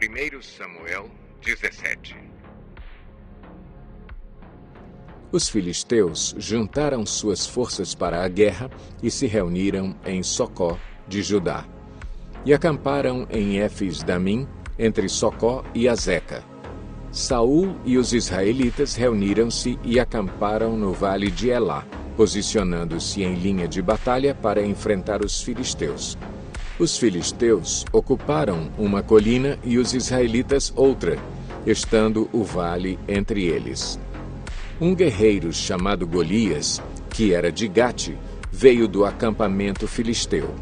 1 Samuel 17. Os filisteus juntaram suas forças para a guerra e se reuniram em Socó de Judá. E acamparam em Éfes-Damim, entre Socó e Azeca. Saul e os israelitas reuniram-se e acamparam no vale de Elá, posicionando-se em linha de batalha para enfrentar os filisteus. Os filisteus ocuparam uma colina e os israelitas outra, estando o vale entre eles. Um guerreiro chamado Golias, que era de Gate, veio do acampamento filisteu.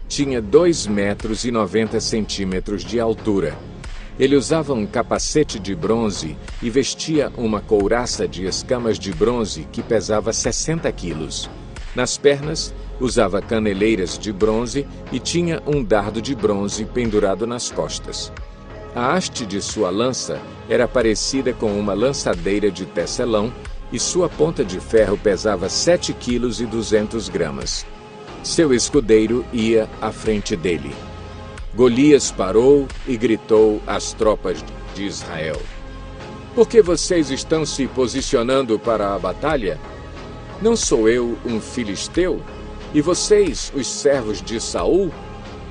Tinha 2,90 metros de altura. Ele usava um capacete de bronze e vestia uma couraça de escamas de bronze que pesava 60 quilos. Nas pernas, usava caneleiras de bronze e tinha um dardo de bronze pendurado nas costas. A haste de sua lança era parecida com uma lançadeira de tecelão e sua ponta de ferro pesava 7,2 kg. Seu escudeiro ia à frente dele. Golias parou e gritou às tropas de Israel: "Por que vocês estão se posicionando para a batalha? Não sou eu um filisteu? E vocês, os servos de Saul?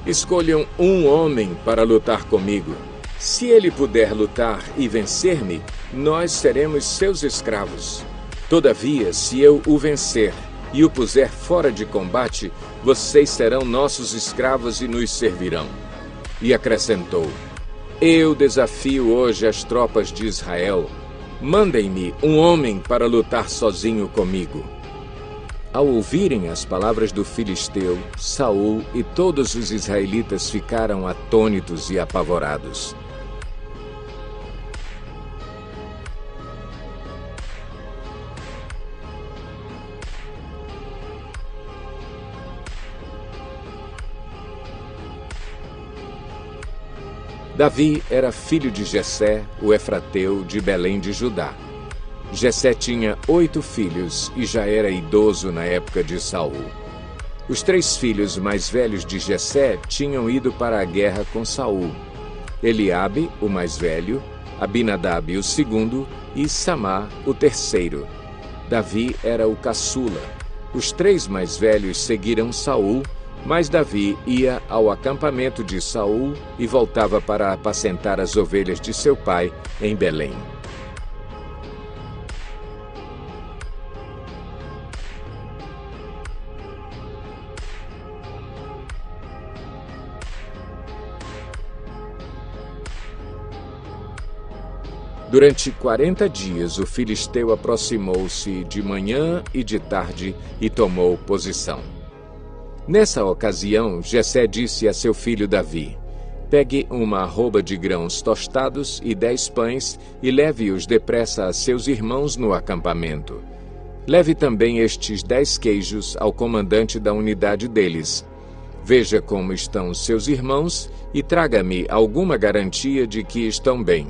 Escolham um homem para lutar comigo. Se ele puder lutar e vencer-me, nós seremos seus escravos. Todavia, se eu o vencer e o puser fora de combate, vocês serão nossos escravos e nos servirão." E acrescentou: "Eu desafio hoje as tropas de Israel. Mandem-me um homem para lutar sozinho comigo." Ao ouvirem as palavras do filisteu, Saul e todos os israelitas ficaram atônitos e apavorados. Davi era filho de Jessé, o efrateu, de Belém de Judá. Jessé tinha 8 filhos e já era idoso na época de Saul. Os 3 filhos mais velhos de Jessé tinham ido para a guerra com Saul: Eliabe, o mais velho, Abinadab, o segundo, e Samá, o terceiro. Davi era o caçula. Os 3 mais velhos seguiram Saul, mas Davi ia ao acampamento de Saul e voltava para apacentar as ovelhas de seu pai em Belém. Durante 40 dias, o filisteu aproximou-se de manhã e de tarde e tomou posição. Nessa ocasião, Jessé disse a seu filho Davi: "Pegue uma arroba de grãos tostados e 10 pães e leve-os depressa a seus irmãos no acampamento. Leve também estes 10 queijos ao comandante da unidade deles. Veja como estão seus irmãos e traga-me alguma garantia de que estão bem.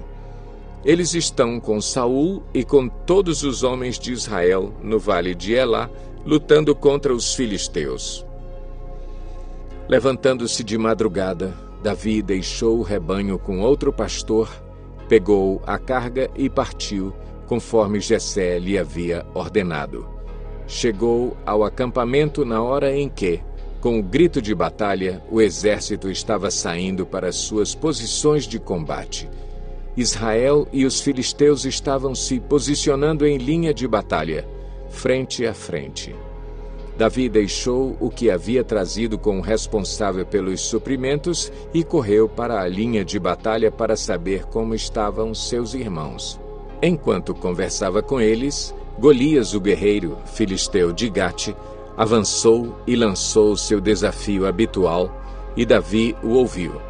Eles estão com Saul e com todos os homens de Israel no vale de Elá, lutando contra os filisteus." Levantando-se de madrugada, Davi deixou o rebanho com outro pastor, pegou a carga e partiu, conforme Jessé lhe havia ordenado. Chegou ao acampamento na hora em que, com o grito de batalha, o exército estava saindo para suas posições de combate. Israel e os filisteus estavam se posicionando em linha de batalha, frente a frente. Davi deixou o que havia trazido com o responsável pelos suprimentos e correu para a linha de batalha para saber como estavam seus irmãos. Enquanto conversava com eles, Golias, o guerreiro filisteu de Gate, avançou e lançou seu desafio habitual, e Davi o ouviu.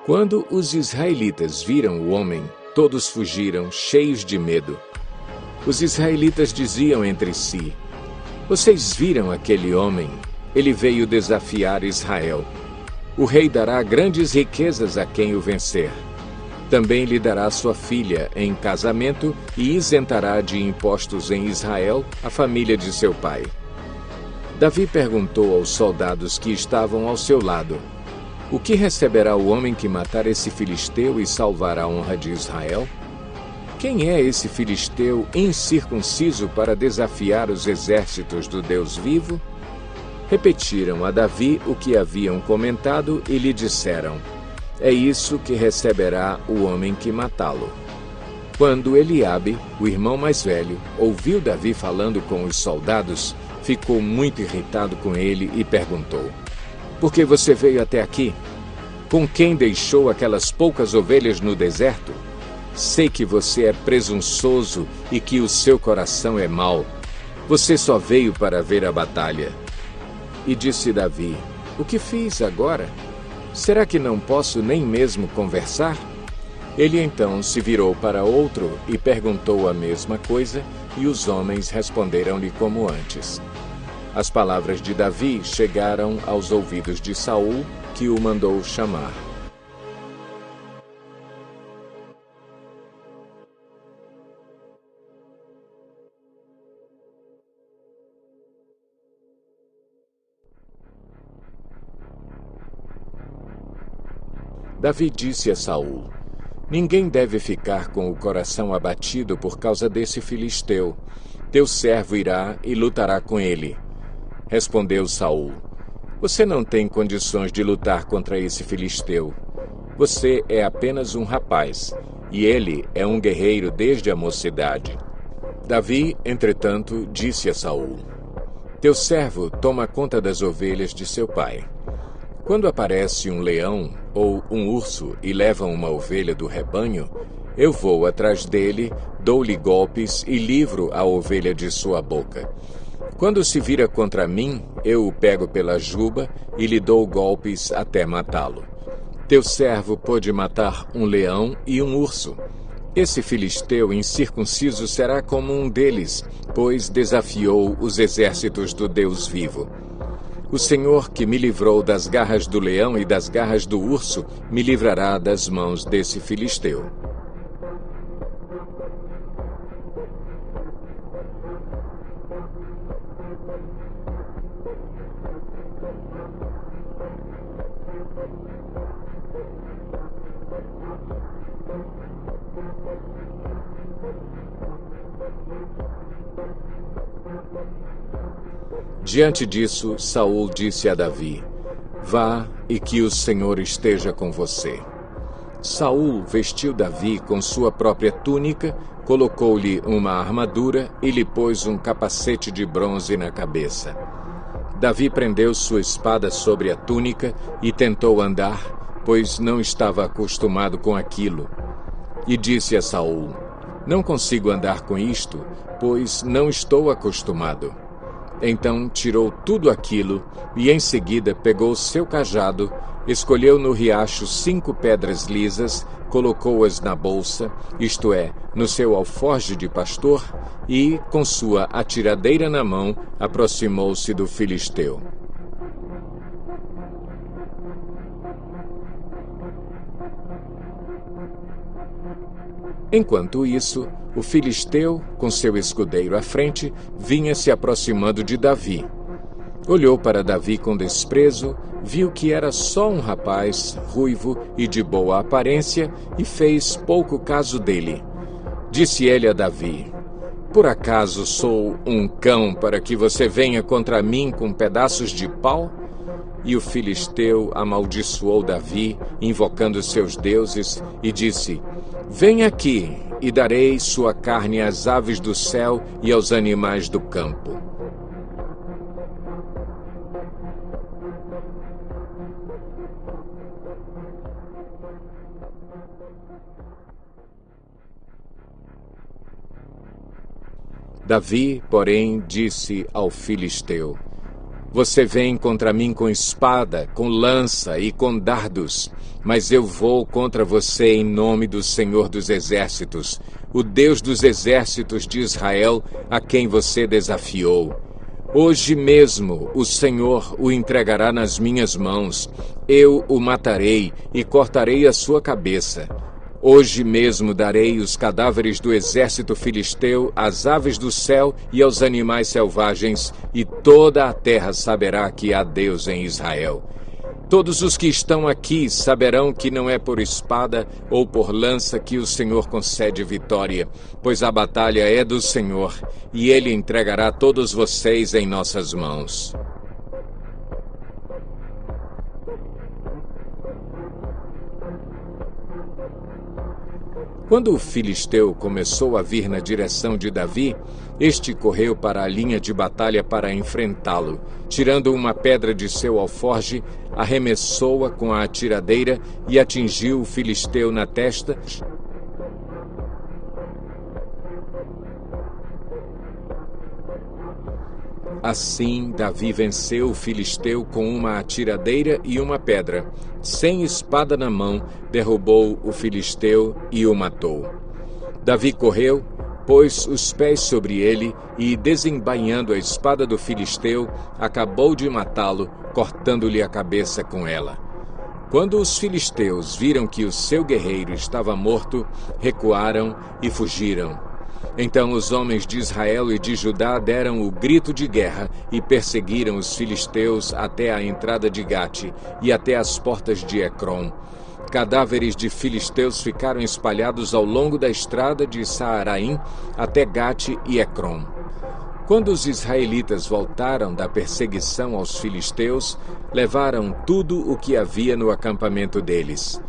Quando os israelitas viram o homem, todos fugiram, cheios de medo. Os israelitas diziam entre si: "Vocês viram aquele homem? Ele veio desafiar Israel. O rei dará grandes riquezas a quem o vencer. Também lhe dará sua filha em casamento e isentará de impostos em Israel a família de seu pai." Davi perguntou aos soldados que estavam ao seu lado: O que receberá o homem que matar esse filisteu e salvar a honra de Israel? Quem é esse filisteu incircunciso para desafiar os exércitos do Deus vivo? Repetiram a Davi o que haviam comentado e lhe disseram: é isso que receberá o homem que matá-lo. Quando Eliabe, o irmão mais velho, ouviu Davi falando com os soldados, ficou muito irritado com ele e perguntou: por que você veio até aqui? Com quem deixou aquelas poucas ovelhas no deserto? Sei que você é presunçoso e que o seu coração é mau. Você só veio para ver a batalha. E disse Davi: o que fiz agora? Será que não posso nem mesmo conversar? Ele então se virou para outro e perguntou a mesma coisa, e os homens responderam-lhe como antes. As palavras de Davi chegaram aos ouvidos de Saul, que o mandou chamar. Davi disse a Saul: ninguém deve ficar com o coração abatido por causa desse filisteu. Teu servo irá e lutará com ele. Respondeu Saul: você não tem condições de lutar contra esse filisteu. Você é apenas um rapaz, e ele é um guerreiro desde a mocidade. Davi, entretanto, disse a Saul: teu servo toma conta das ovelhas de seu pai. Quando aparece um leão ou um urso e leva uma ovelha do rebanho, eu vou atrás dele, dou-lhe golpes e livro a ovelha de sua boca. Quando se vira contra mim, eu o pego pela juba e lhe dou golpes até matá-lo. Teu servo pôde matar um leão e um urso. Esse filisteu incircunciso será como um deles, pois desafiou os exércitos do Deus vivo. O Senhor que me livrou das garras do leão e das garras do urso, me livrará das mãos desse filisteu. Diante disso, Saul disse a Davi: vá e que o Senhor esteja com você. Saul vestiu Davi com sua própria túnica, colocou-lhe uma armadura e lhe pôs um capacete de bronze na cabeça. Davi prendeu sua espada sobre a túnica e tentou andar, pois não estava acostumado com aquilo. E disse a Saul: não consigo andar com isto, pois não estou acostumado. Então tirou tudo aquilo e em seguida pegou seu cajado, escolheu no riacho 5 pedras lisas, colocou-as na bolsa, isto é, no seu alforje de pastor, e, com sua atiradeira na mão, aproximou-se do filisteu. Enquanto isso, o filisteu, com seu escudeiro à frente, vinha se aproximando de Davi. Olhou para Davi com desprezo, viu que era só um rapaz, ruivo e de boa aparência, e fez pouco caso dele. Disse ele a Davi: por acaso sou um cão para que você venha contra mim com pedaços de pau? E o filisteu amaldiçoou Davi, invocando seus deuses, e disse: venha aqui, e darei sua carne às aves do céu e aos animais do campo. Davi, porém, disse ao filisteu: você vem contra mim com espada, com lança e com dardos, mas eu vou contra você em nome do Senhor dos Exércitos, o Deus dos Exércitos de Israel, a quem você desafiou. Hoje mesmo o Senhor o entregará nas minhas mãos. Eu o matarei e cortarei a sua cabeça. Hoje mesmo darei os cadáveres do exército filisteu às aves do céu e aos animais selvagens, e toda a terra saberá que há Deus em Israel. Todos os que estão aqui saberão que não é por espada ou por lança que o Senhor concede vitória, pois a batalha é do Senhor, e Ele entregará todos vocês em nossas mãos. Quando o filisteu começou a vir na direção de Davi, este correu para a linha de batalha para enfrentá-lo. Tirando uma pedra de seu alforje, arremessou-a com a atiradeira e atingiu o filisteu na testa. Assim, Davi venceu o filisteu com uma atiradeira e uma pedra. Sem espada na mão, derrubou o filisteu e o matou. Davi correu, pôs os pés sobre ele e, desembainhando a espada do filisteu, acabou de matá-lo, cortando-lhe a cabeça com ela. Quando os filisteus viram que o seu guerreiro estava morto, recuaram e fugiram. Então os homens de Israel e de Judá deram o grito de guerra e perseguiram os filisteus até a entrada de Gate e até as portas de Ecrom. Cadáveres de filisteus ficaram espalhados ao longo da estrada de Saaraim até Gate e Ecrom. Quando os israelitas voltaram da perseguição aos filisteus, levaram tudo o que havia no acampamento deles.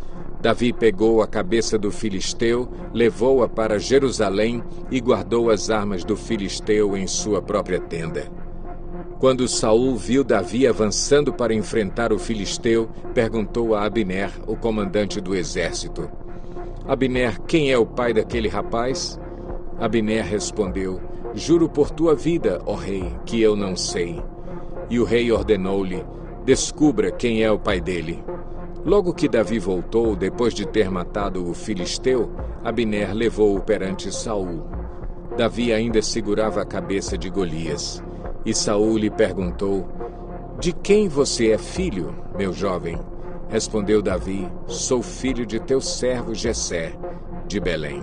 Davi pegou a cabeça do filisteu, levou-a para Jerusalém e guardou as armas do filisteu em sua própria tenda. Quando Saul viu Davi avançando para enfrentar o filisteu, perguntou a Abner, o comandante do exército: Abner, quem é o pai daquele rapaz? Abner respondeu: Juro por tua vida, ó rei, que eu não sei. E o rei ordenou-lhe: Descubra quem é o pai dele. Logo que Davi voltou, depois de ter matado o filisteu, Abner levou-o perante Saul. Davi ainda segurava a cabeça de Golias. E Saul lhe perguntou: De quem você é filho, meu jovem? Respondeu Davi: Sou filho de teu servo Jessé, de Belém.